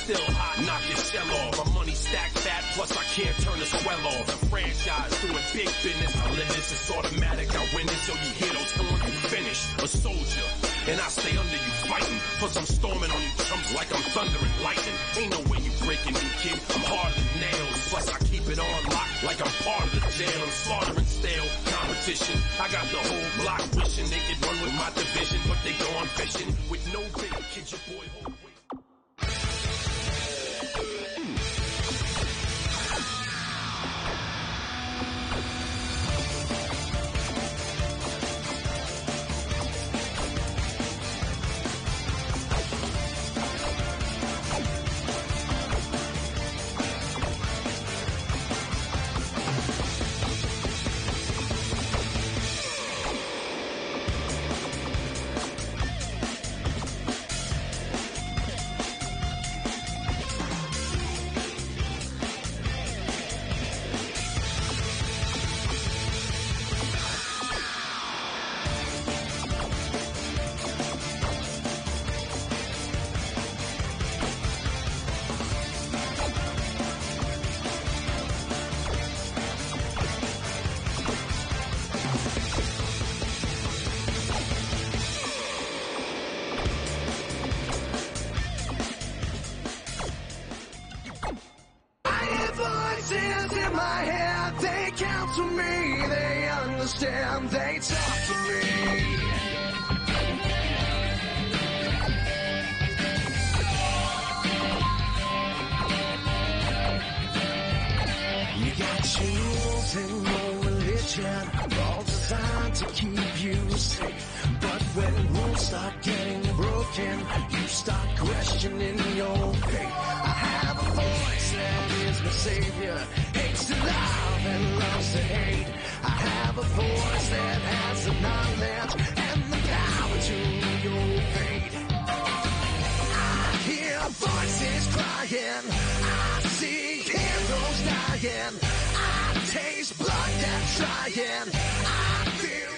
still hot, knock your shell off. My money stacked fat, plus I can't turn the swell off. The franchise doing big business, I live this, it's automatic, I win it, so you hear those horns, you finish. A soldier, and I stay under you fighting, plus I'm storming on you chumps like I'm thunder and lightning. Ain't no way you breaking me, kid, I'm harder than nails, plus I keep it on lock like I'm part of the jail. I'm slaughtering stale competition, I got the whole block wishing they could run with my division, but they gone fishing with no bait, kid, your boy hold weight. In my head, they counsel me, they understand, they talk to me. You got tools and no religion, all designed to keep you safe. But when rules start getting broken, you start questioning your fate. I have a voice that is my savior, hates to love and loves to hate. I have a voice that has the knowledge and the power to your fate. I hear voices crying, I see heroes dying, I taste blood that's trying, I feel.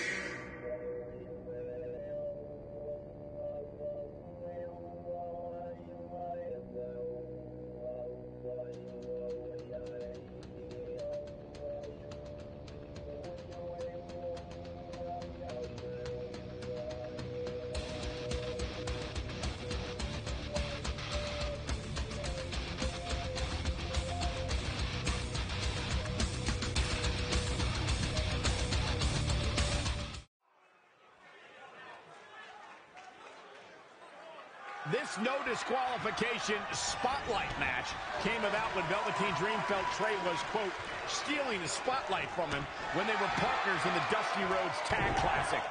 This no disqualification spotlight match came about when Velveteen Dream felt Trey was, quote, stealing the spotlight from him when they were partners in the Dusty Rhodes Tag Classic.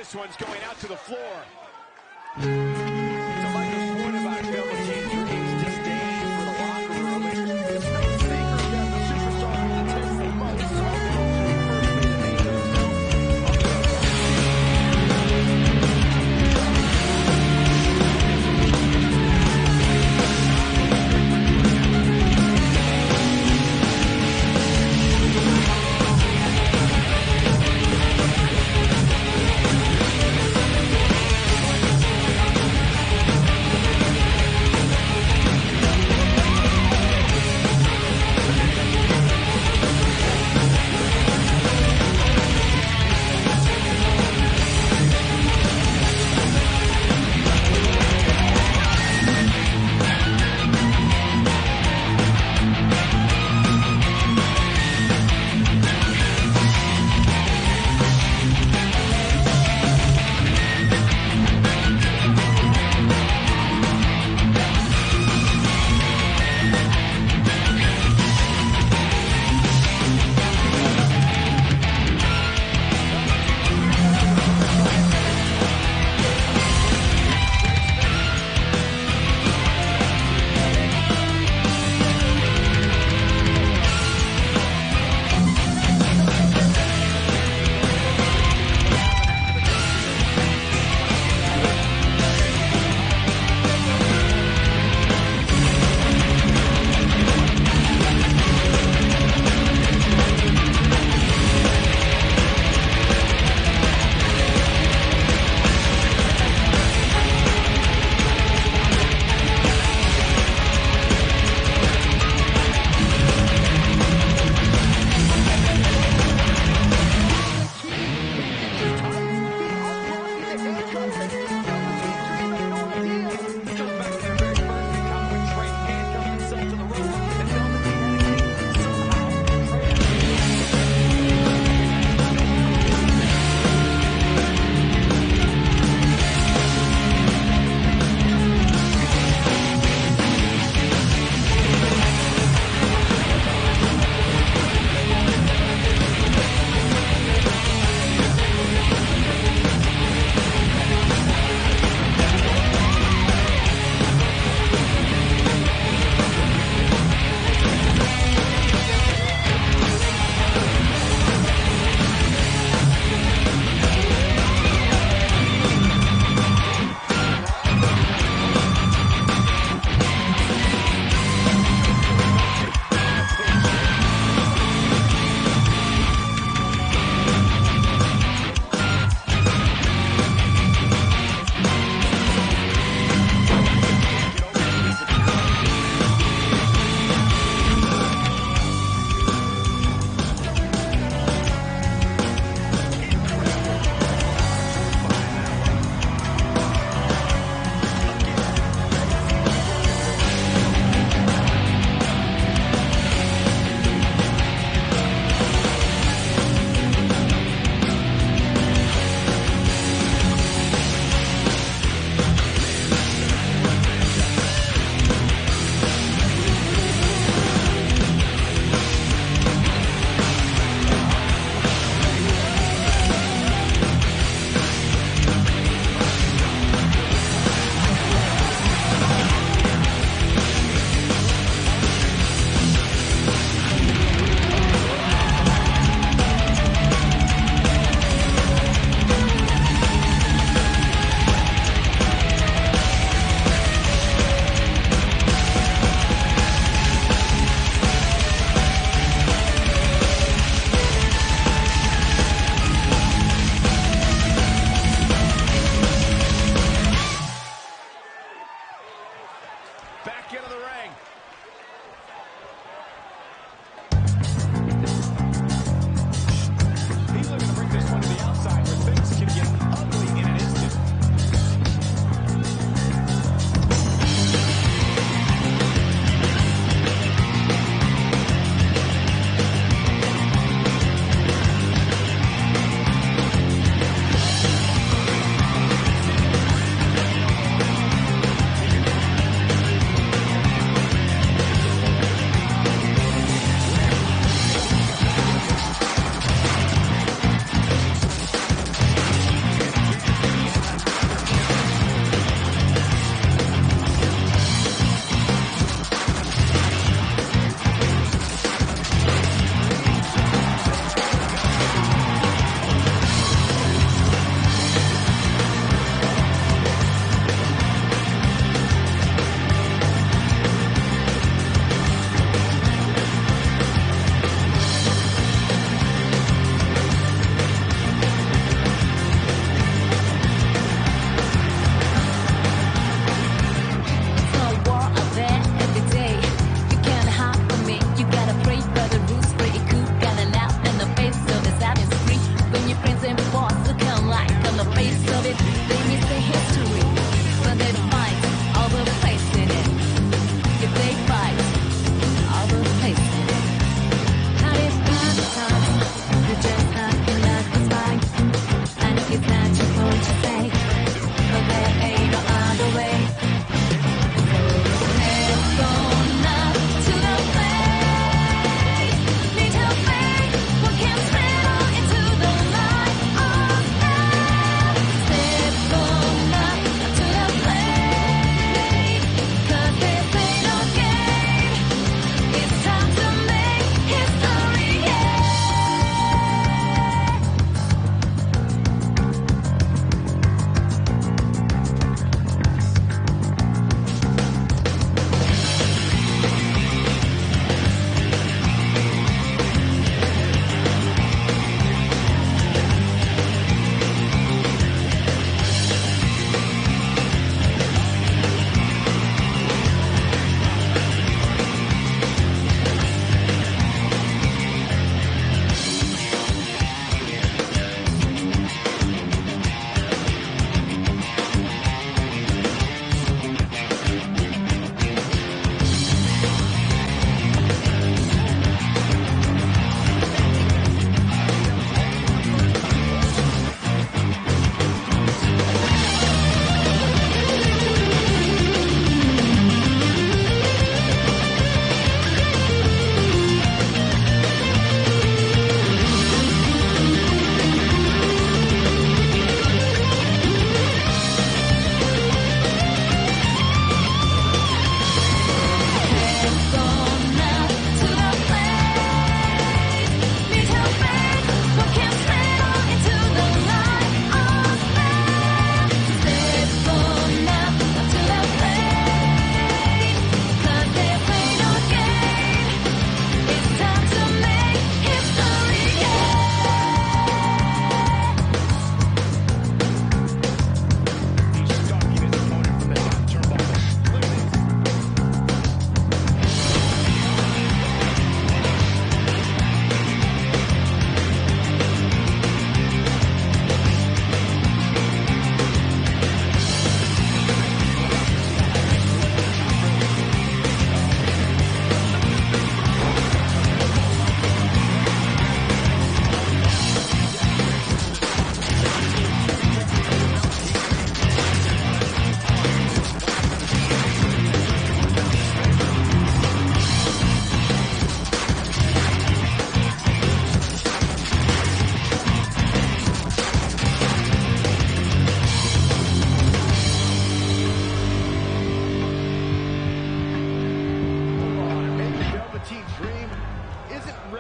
this one's going out to the floor. To Michael's point about Velveteen Dream's disdain for the locker room, it's no secret that the superstar who takes the most are those who personally demean themselves.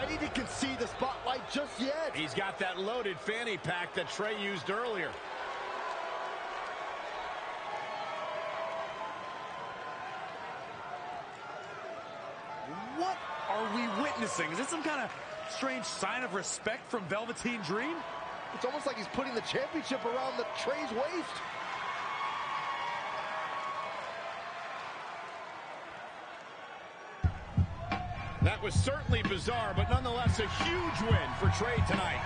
ready to concede the spotlight just yet. He's got that loaded fanny pack that Trey used earlier. What are we witnessing? Is this some kind of strange sign of respect from Velveteen Dream? It's almost like he's putting the championship around Trey's waist. That was certainly bizarre, but nonetheless a huge win for Trey tonight.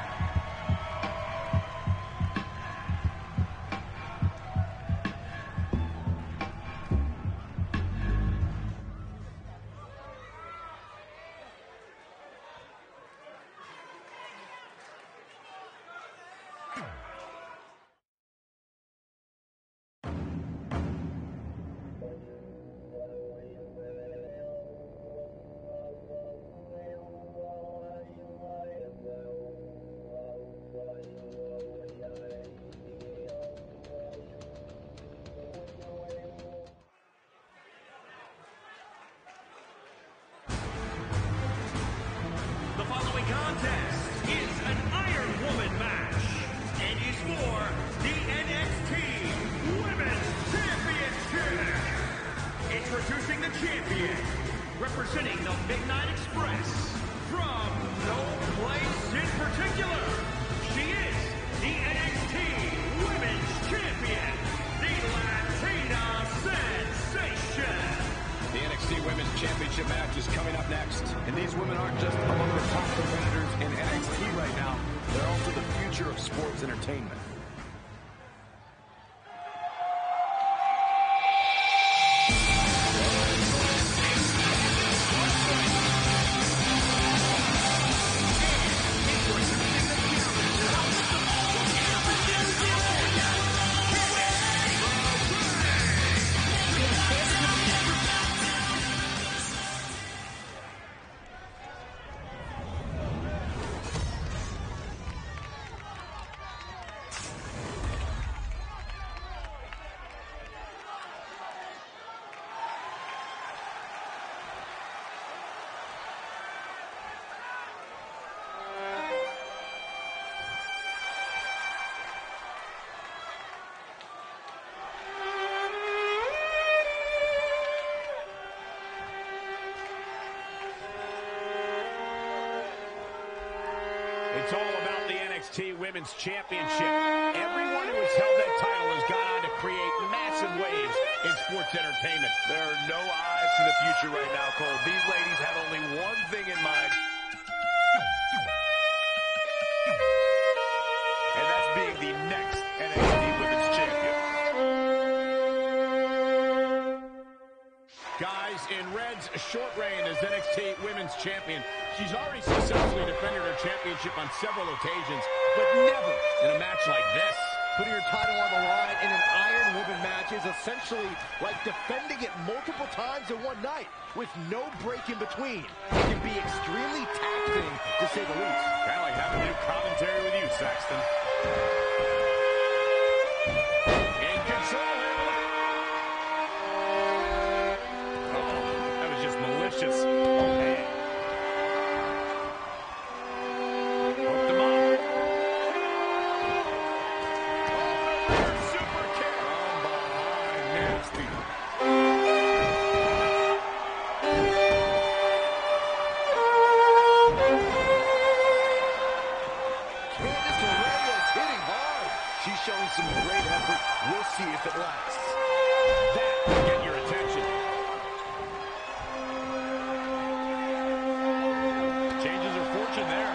The following contest is an Iron Woman match and is for the NXT Women's Championship. Introducing the champion, representing the Midnight Express from no place in particular. She is the NXT Women's Champion, the Latina Sensation. The NXT Women's Championship match is coming up next. And these women aren't just among the top competitors in NXT right now. They're also the future of sports entertainment. It's all about the NXT Women's Championship. Everyone who has held that title has gone on to create massive waves in sports entertainment. There are no eyes to the future right now, Cole. These ladies have only one thing in mind. And that's being the next NXT Women's Champion. Guys, in Red's short reign as NXT Women's Champion, she's already successfully defended her championship on several occasions, but never in a match like this. Putting your title on the line in an Iron Woman match is essentially like defending it multiple times in one night with no break in between. It can be extremely taxing, to say the least. Kind of like having to do commentary with you, Saxton. In control here. That was just malicious. Hey. Hooked him up. Super kick. From behind, nasty. Candice LeRae is hitting hard. She's showing some great effort. We'll see if it lasts. That will get your attention. Changes her fortune there.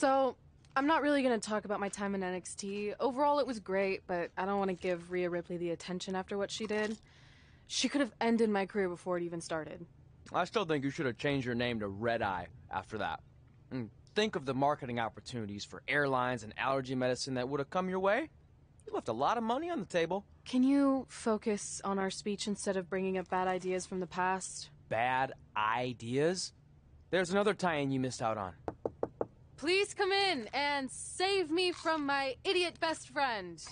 So, I'm not really going to talk about my time in NXT. Overall, it was great, but I don't want to give Rhea Ripley the attention after what she did. She could have ended my career before it even started. I still think you should have changed your name to Red Eye after that. And think of the marketing opportunities for airlines and allergy medicine that would have come your way. You left a lot of money on the table. Can you focus on our speech instead of bringing up bad ideas from the past? Bad ideas? There's another tie-in you missed out on. Please come in and save me from my idiot best friend.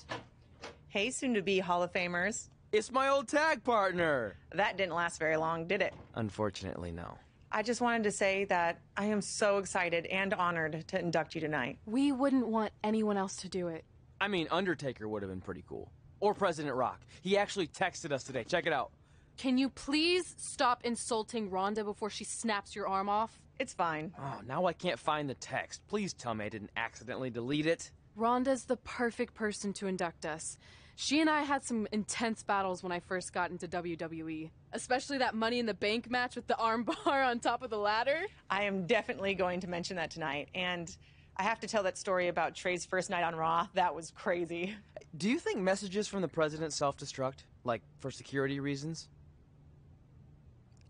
Hey, soon-to-be Hall of Famers. It's my old tag partner. That didn't last very long, did it? Unfortunately, no. I just wanted to say that I am so excited and honored to induct you tonight. We wouldn't want anyone else to do it. I mean, Undertaker would have been pretty cool. Or President Rock. He actually texted us today. Check it out. Can you please stop insulting Rhonda before she snaps your arm off? It's fine. Oh, now I can't find the text. Please tell me I didn't accidentally delete it. Rhonda's the perfect person to induct us. She and I had some intense battles when I first got into WWE. Especially that Money in the Bank match with the arm bar on top of the ladder. I am definitely going to mention that tonight. And I have to tell that story about Trey's first night on Raw. That was crazy. Do you think messages from the president self-destruct? Like, for security reasons?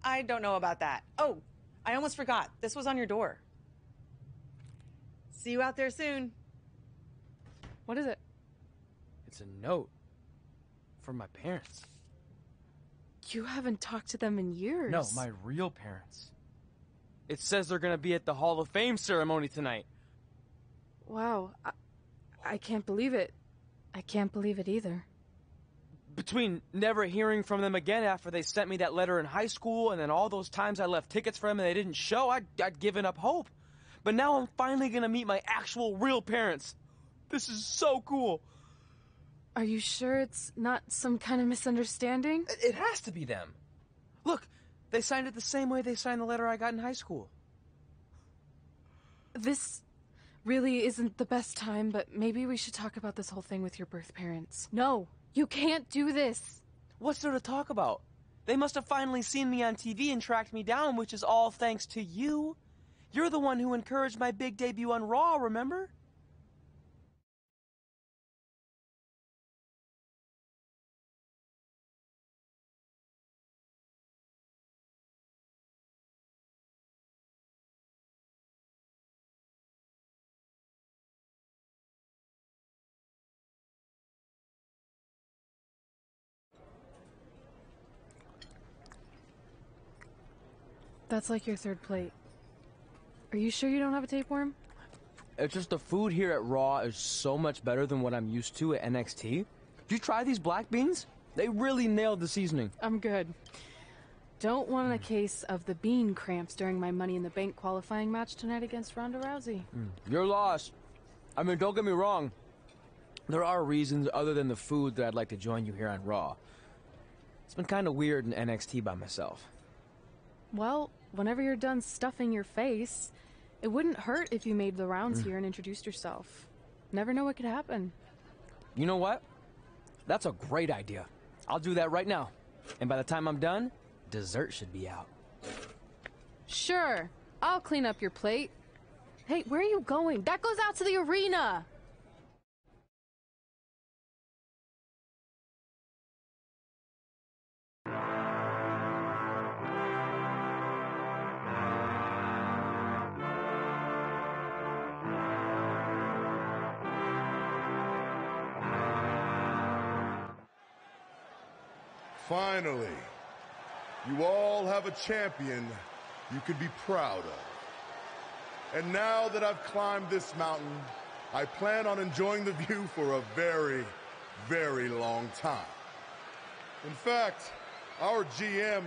I don't know about that. Oh, I almost forgot. This was on your door. See you out there soon. What is it? It's a note. From my parents. You haven't talked to them in years. No, my real parents. It says they're gonna be at the Hall of Fame ceremony tonight. Wow. I can't believe it. I can't believe it either. Between never hearing from them again after they sent me that letter in high school and then all those times I left tickets for them and they didn't show, I'd given up hope. But now I'm finally gonna meet my actual real parents. This is so cool. Are you sure it's not some kind of misunderstanding? It has to be them. Look, they signed it the same way they signed the letter I got in high school. This really isn't the best time, but maybe we should talk about this whole thing with your birth parents. No, you can't do this. What's there to talk about? They must have finally seen me on TV and tracked me down, which is all thanks to you. You're the one who encouraged my big debut on Raw, remember? That's like your third plate. Are you sure you don't have a tapeworm? It's just the food here at Raw is so much better than what I'm used to at NXT. Did you try these black beans? They really nailed the seasoning. I'm good. Don't want a case of the bean cramps during my Money in the Bank qualifying match tonight against Ronda Rousey. Your loss. I mean, don't get me wrong. There are reasons other than the food that I'd like to join you here on Raw. It's been kind of weird in NXT by myself. Well, whenever you're done stuffing your face, it wouldn't hurt if you made the rounds here and introduced yourself. Never know what could happen. You know what? That's a great idea. I'll do that right now. And by the time I'm done, dessert should be out. Sure, I'll clean up your plate. Hey, where are you going? That goes out to the arena! Finally, you all have a champion you can be proud of. And now that I've climbed this mountain, I plan on enjoying the view for a very, very long time. In fact, our GM,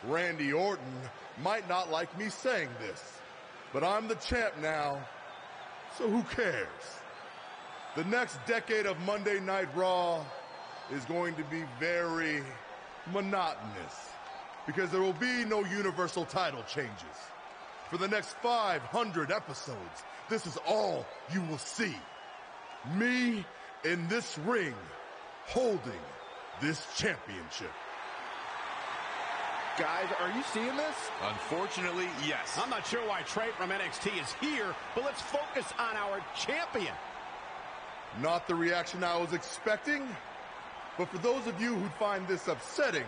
Randy Orton, might not like me saying this, but I'm the champ now, so who cares? The next decade of Monday Night Raw is going to be very monotonous because there will be no universal title changes. For the next 500 episodes, this is all you will see. Me in this ring holding this championship. Guys, are you seeing this? Unfortunately, yes. I'm not sure why Trey from NXT is here, but let's focus on our champion. Not the reaction I was expecting, but for those of you who find this upsetting,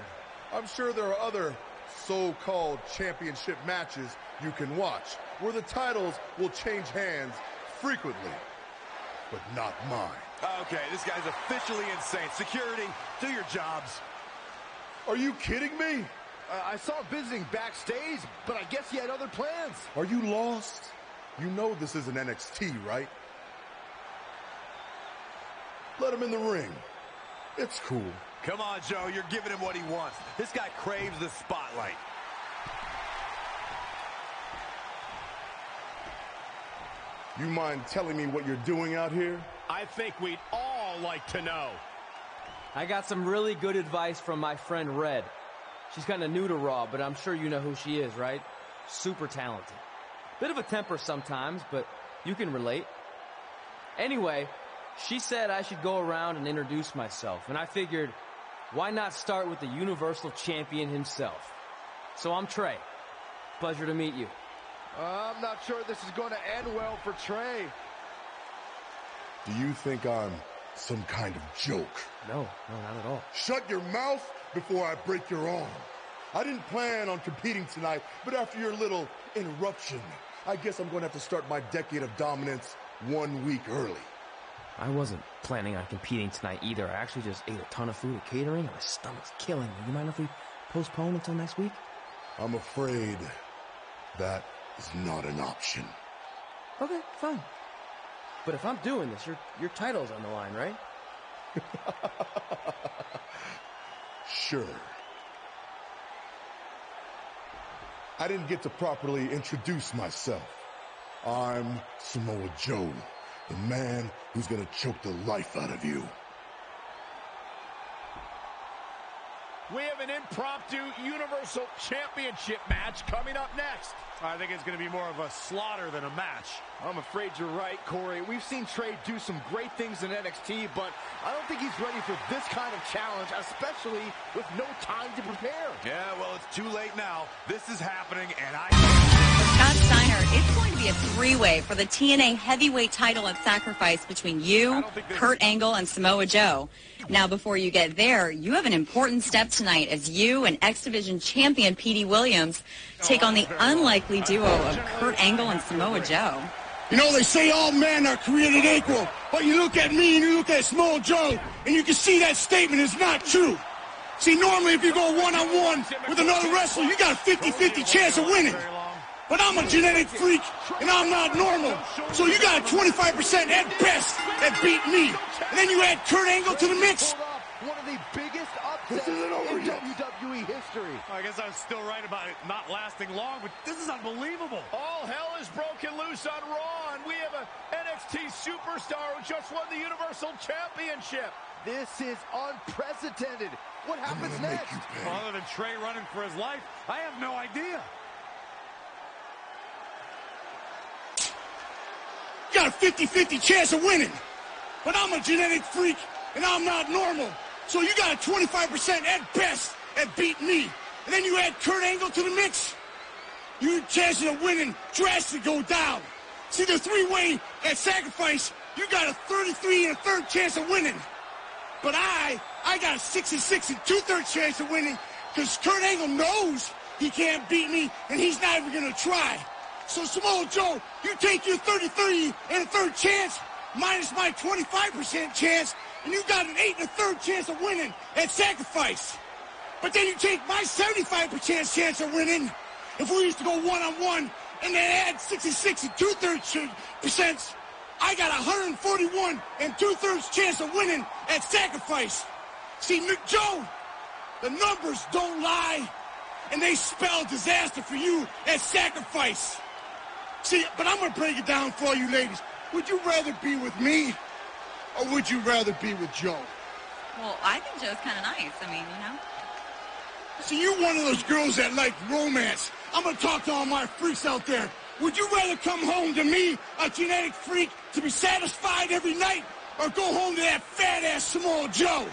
I'm sure there are other so-called championship matches you can watch where the titles will change hands frequently, but not mine. Okay, this guy's officially insane. Security, do your jobs. Are you kidding me? I saw him visiting backstage, but I guess he had other plans. Are you lost? You know this isn't NXT, right? Let him in the ring. It's cool. Come on, Joe, you're giving him what he wants. This guy craves the spotlight. You mind telling me what you're doing out here? I think we'd all like to know. I got some really good advice from my friend Red. She's kind of new to Raw, but I'm sure you know who she is, right? Super talented. Bit of a temper sometimes, but you can relate. Anyway, she said I should go around and introduce myself, and I figured, why not start with the Universal Champion himself? So I'm Trey. Pleasure to meet you. I'm not sure this is going to end well for Trey. Do you think I'm some kind of joke? No, not at all. Shut your mouth before I break your arm. I didn't plan on competing tonight, but after your little interruption, I guess I'm going to have to start my decade of dominance 1 week early. I wasn't planning on competing tonight either. I actually just ate a ton of food at catering, and my stomach's killing me. You mind if we postpone until next week? I'm afraid that is not an option. Okay, fine. But if I'm doing this, your title's on the line, right? Sure. I didn't get to properly introduce myself. I'm Samoa Joe, the man who's gonna choke the life out of you. We have an impromptu Universal Championship match coming up next. I think it's going to be more of a slaughter than a match. I'm afraid you're right, Corey. We've seen Trey do some great things in NXT, but I don't think he's ready for this kind of challenge, especially with no time to prepare. Yeah, well, it's too late now. This is happening, and Scott Steiner, it's going to be a three-way for the TNA heavyweight title at Sacrifice between you, Kurt Angle, and Samoa Joe. Now, before you get there, you have an important step tonight as you and X Division champion Petey Williams take on the unlikely duo of Kurt Angle and Samoa Joe. You know, they say all men are created equal, but you look at me and you look at Samoa Joe, and you can see that statement is not true. See, normally if you go one-on-one with another wrestler, you got a 50-50 chance of winning. But I'm a genetic freak, and I'm not normal. So you got a 25% at best at beat me. And then you add Kurt Angle to the mix. One of the biggest upsets in WWE history. I guess I was still right about it not lasting long, but this is unbelievable. All hell is broken loose on Raw, and we have an NXT superstar who just won the Universal Championship. This is unprecedented. What happens next? Well, other than Trey running for his life, I have no idea. Got a 50-50 chance of winning. But I'm a genetic freak, and I'm not normal. So you got a 25% at best at beat me. And then you add Kurt Angle to the mix, your chances of winning drastically go down. See, the three-way at Sacrifice, you got a 33 1/3 chance of winning. But I got a 66 2/3 chance of winning because Kurt Angle knows he can't beat me, and he's not even going to try. So, Samoa Joe, you take your 33 1/3 chance minus my 25% chance, and you got an 8 1/3 chance of winning at Sacrifice. But then you take my 75% chance of winning if we used to go one-on-one and then add 66 2/3%. I got 141 2/3 chance of winning at Sacrifice. See, Joe, the numbers don't lie, and they spell disaster for you at Sacrifice. See, but I'm going to break it down for all you ladies. Would you rather be with me, or would you rather be with Joe? Well, I think Joe's kind of nice. I mean, you know. See, you're one of those girls that like romance. I'm going to talk to all my freaks out there. Would you rather come home to me, a genetic freak, to be satisfied every night, or go home to that fat-ass Samoa Joe?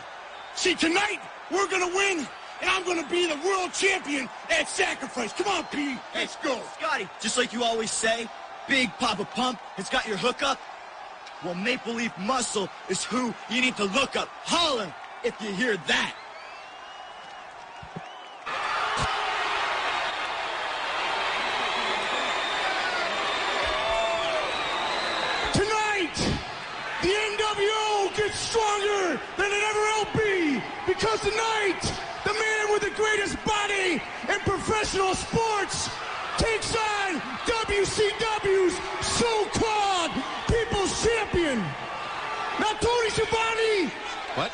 See, tonight, we're going to win, and I'm going to be the world champion at Sacrifice. Come on, P. Let's go. Scotty, just like you always say, Big Papa Pump has got your hookup. Well, Maple Leaf Muscle is who you need to look up. Holler if you hear that. The NWO gets stronger than it ever will be, because tonight, the man with the greatest body in professional sports takes on WCW's so-called People's Champion. Now, Tony Schiavone, what?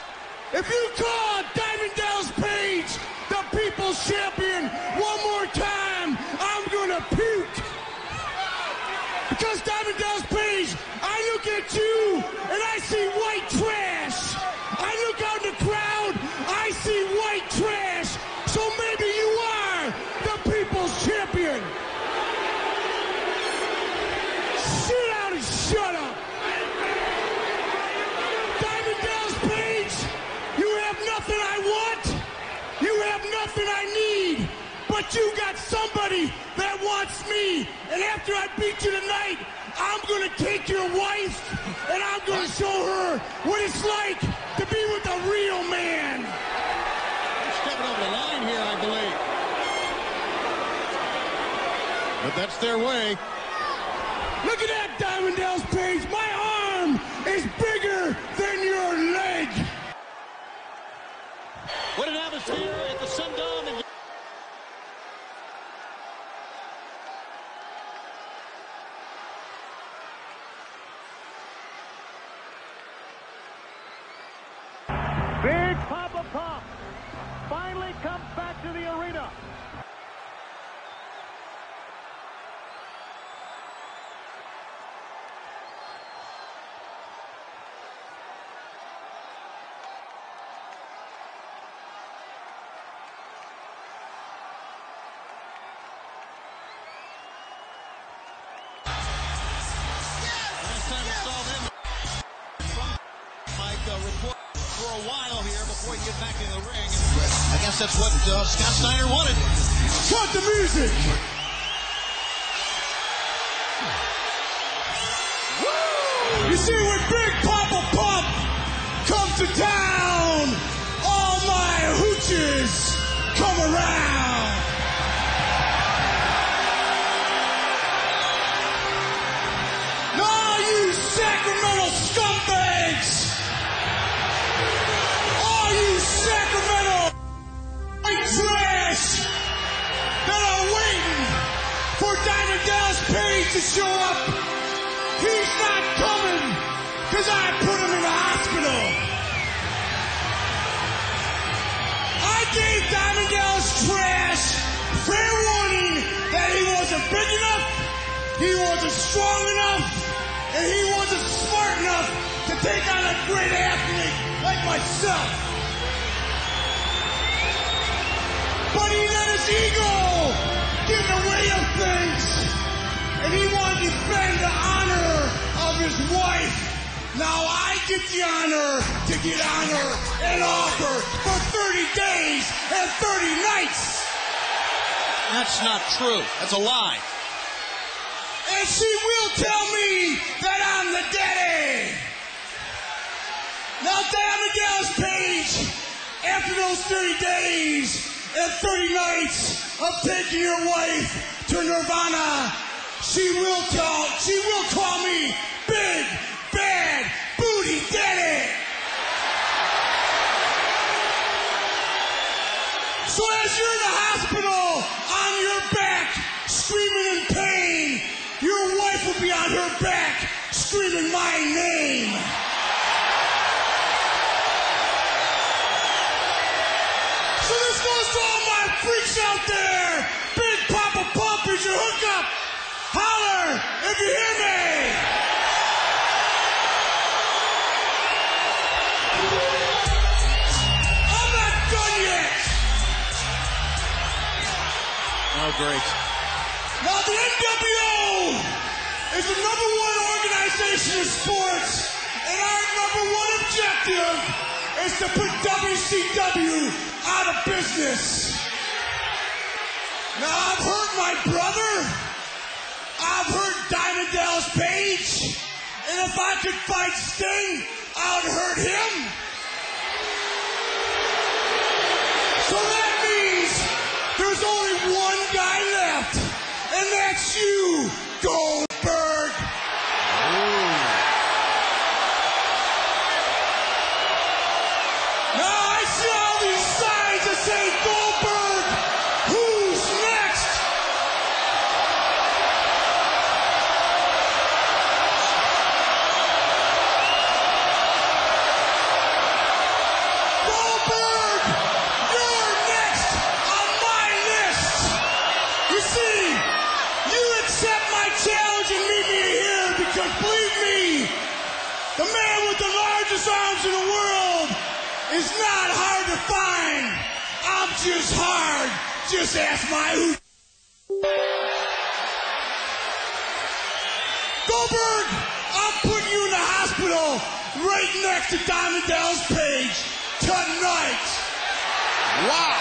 If you call Diamond Dallas Page the People's Champion one more time, I'm gonna puke. Because Diamond Dallas Page, I look at you and I see white trash. I look out in the crowd, I see white trash. So maybe you are the People's Champion. Sit down and shut up. Diamond Dallas Page, you have nothing I want. You have nothing I need. But you got somebody that wants me. And after I beat you tonight, I'm going to take your wife and I'm going to show her what it's like to be with a real man. You're stepping over the line here, I believe. But that's their way. Look at that, Diamond Dallas Page. My arm is bigger than your leg. What an atmosphere at the Sundome. Big Papa Pump finally comes back to the arena. Last time we saw them, Mike, report for a while here before he gets back in the ring. I guess that's what Scott Steiner wanted. Cut the music! Woo! You see, when Big Papa Pump comes to town, all my hooches come around. Now you Sacramento scumbags! All you Sacramento white trash that are waiting for Diamond Dallas Page to show up. He's not coming because I put him in the hospital. I gave Diamond Dallas trash fair warning that he wasn't big enough, he wasn't strong enough, and he wasn't smart enough to take on a great athlete like myself. But he let his ego get in the way of things, and he wanted to defend the honor of his wife. Now I get the honor to get honor and offer for 30 days and 30 nights. That's not true. That's a lie. And she will tell me that I'm the daddy. Now, Diamond Dallas Page, after those 30 days and 30 nights of taking your wife to Nirvana, she will call me Big Bad Booty Daddy. So as you're in the hospital on your back, screaming in pain, your wife will be on her back, screaming my name. So this goes to all my freaks out there. Big Papa Pump is your hookup. Holler if you hear me. I'm not done yet. Oh, great. Now the NWO is the #1 organization in sports, and our #1 objective is to put WCW out of business. Now, I've hurt my brother. I've hurt Diamond Dallas Page. And if I could fight Sting, I would hurt him. So that means there's only one guy left, and that's you, Goldberg. Now I see all these signs that say Goldberg. Who's next? Goldberg, you're next on my list. You see, you accept my challenge and meet me here because, believe me, the man with the largest arms in the world is not hard to find. I'm just hard. Just ask my who. Goldberg, I'm putting you in the hospital right next to Diamond Dallas Page tonight. Wow.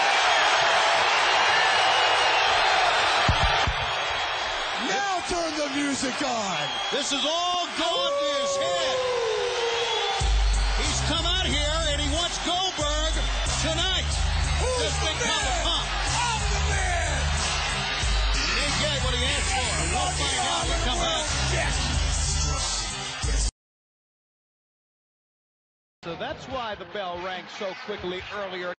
Now turn the music on. This is all gone to his head. He's come out here and he wants Goldberg tonight. This big pump. I'm the man. He didn't get what he asked for. We'll find out when we come back. So that's why the bell rang so quickly earlier.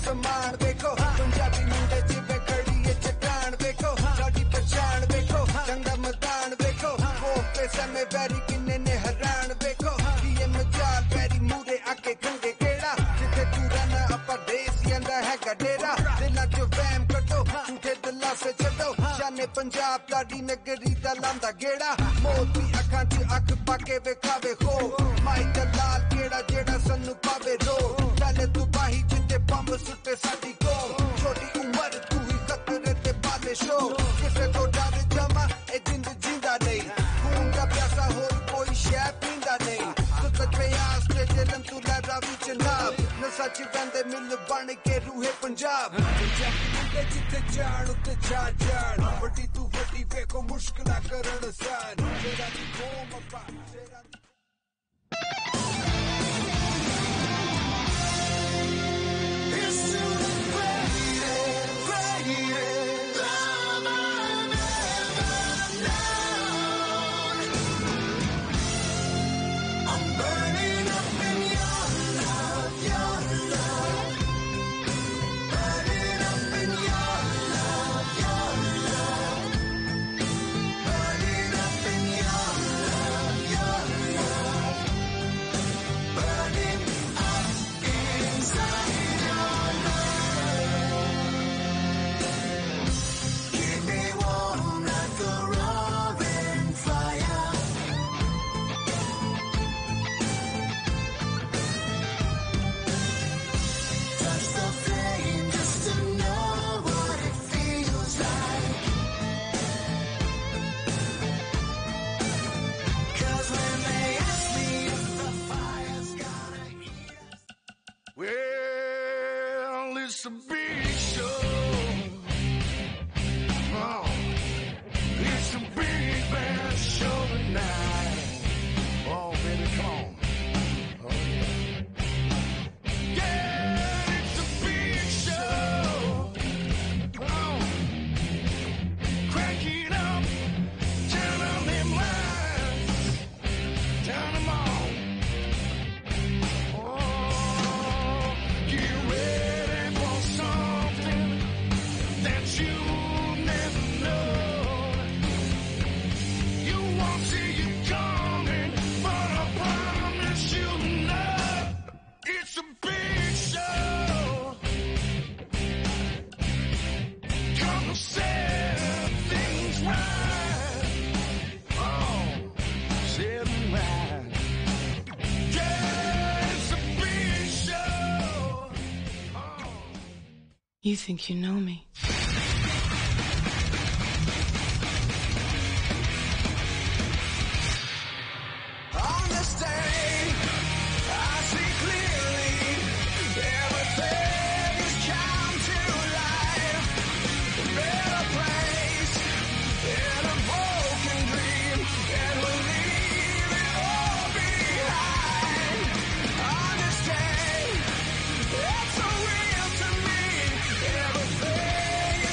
samaan dekho Punjabi munde jive khadi ye chatan dekho saadi pehchan dekho changa madan dekho wo pesa me very kinne ne haran dekho ye majal very mure aake gange keda jithe tu rana apa des yanda hai gadera dilla jo fam kaddo jhute dilla se chado shane punjab tadi nagari da landa geda moti akhan ch akh pake vekhave ho mai dalal keda jeda sanu pave ro pehle tu bahi jitte bomb sutte saadi ko choti umar tu hi khatre te pale show kise ko dar jama e jind jinda nahi khoon ka pyasa ho koi shay pinda nahi sut prayas te jelan tu la ravi janab na sach vande mil ban ke ruhe punjab punjab ke jitte jaan utte jaan vadi tu vadi vekho mushkila karan san tera di qom appa tera Well, it's a big show. Oh, it's a big band show tonight. Oh, baby, come on. Oh, yeah, it's a big show. Oh, crank it up, turn on them lights, turn them on. You think you know me. On this day, I see clearly everything has come to life. A better place in a broken dream, and we'll leave it all behind. On this day, it's so real to me. Everything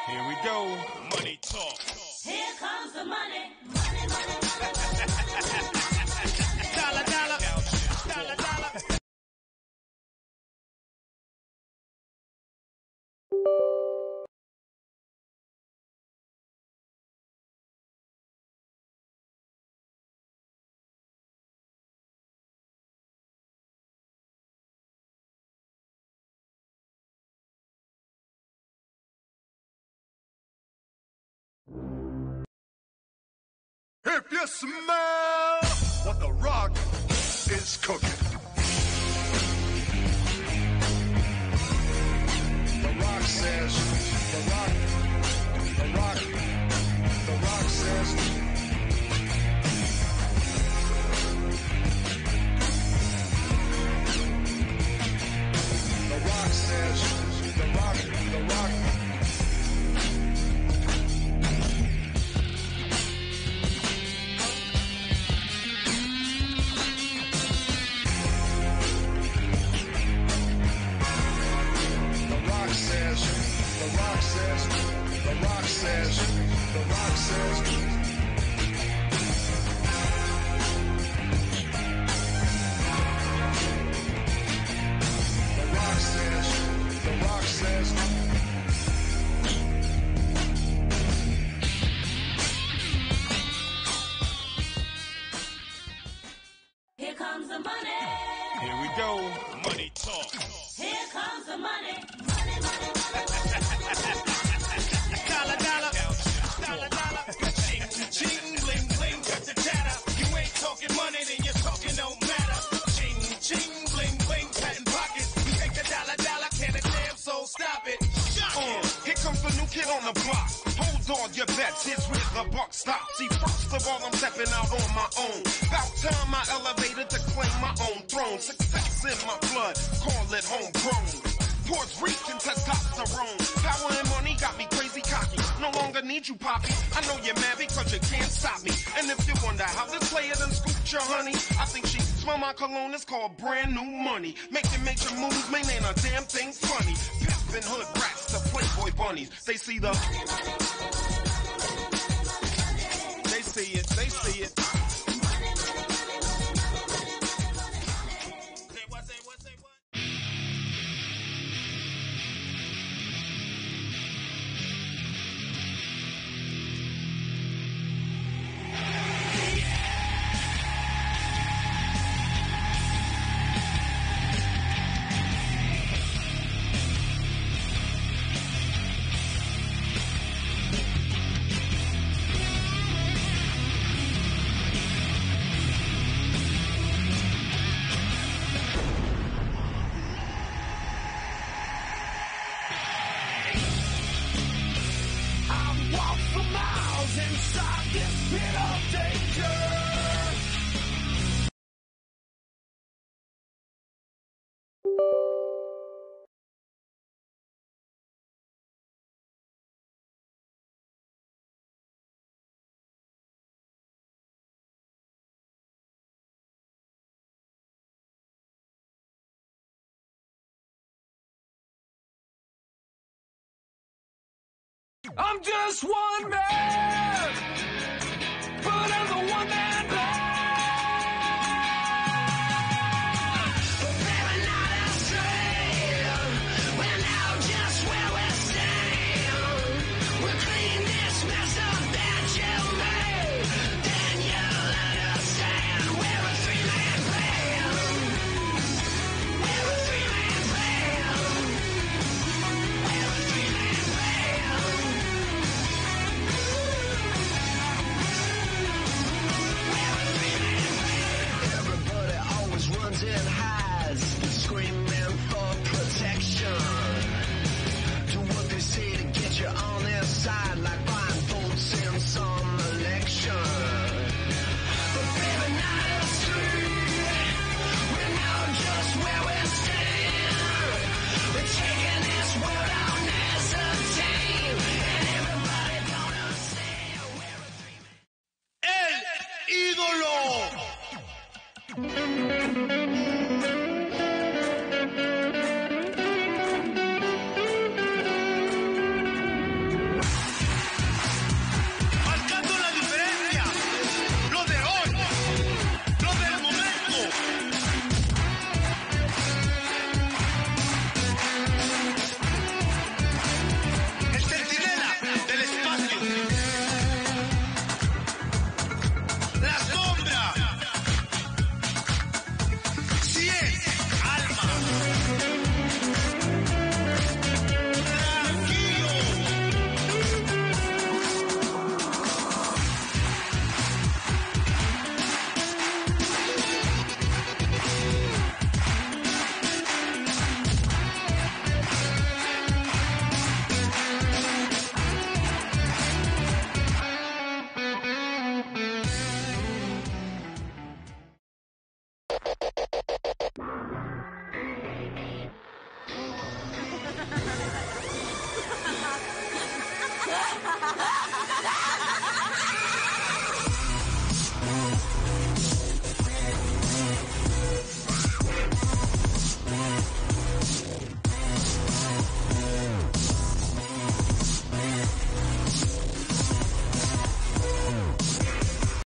Here we go. Money talk. Here comes the money. Money, money, money. Dollar, dollar. Dollar, dollar. If you smell what The Rock is cooking. The Rock says, The Rock says, The Rock says, The Rock. Here comes the money. Here we go. Money talk. Here comes the money. Money, money, money. Dollar, dollar. Dollar, dollar. Ching, ching, bling, bling, cut the chatter. You ain't talking money, then your talking don't matter. Ching, ching, bling, bling, patent pockets. You take the dollar, dollar, can a damn soul stop it. Here comes the new kid on the block. Hold on your bets, here's where the buck stops. See, first of all, I'm stepping out on my own. About time I elevated to claim my own throne. Success in my blood, call it homegrown. Puerto Rican testosterone. Power and money got me crazy cocky. No longer need you, Poppy. I know you're mad because you can't stop me. And if you wonder how this player done scooped your honey, I think she smell my cologne, it's called brand new money. Making major moves, man, ain't a damn thing funny. Pimpin' hood rats to Playboy bunnies. They see the... They see it, they see it. I'm just one man, but I'm the one man band. But baby, not astray. We're now just where we stand. We'll clean this mess up that you made. Then you'll understand we're a three-man band. We're a three-man band. We're a three-man band. In highs, screaming for protection. Do what they say to get you on their side, like buying votes in some election. But baby, not us three. We know just where we stand. We're taking this world on as a team, and everybody gonna understand we're a three-man. El ídolo.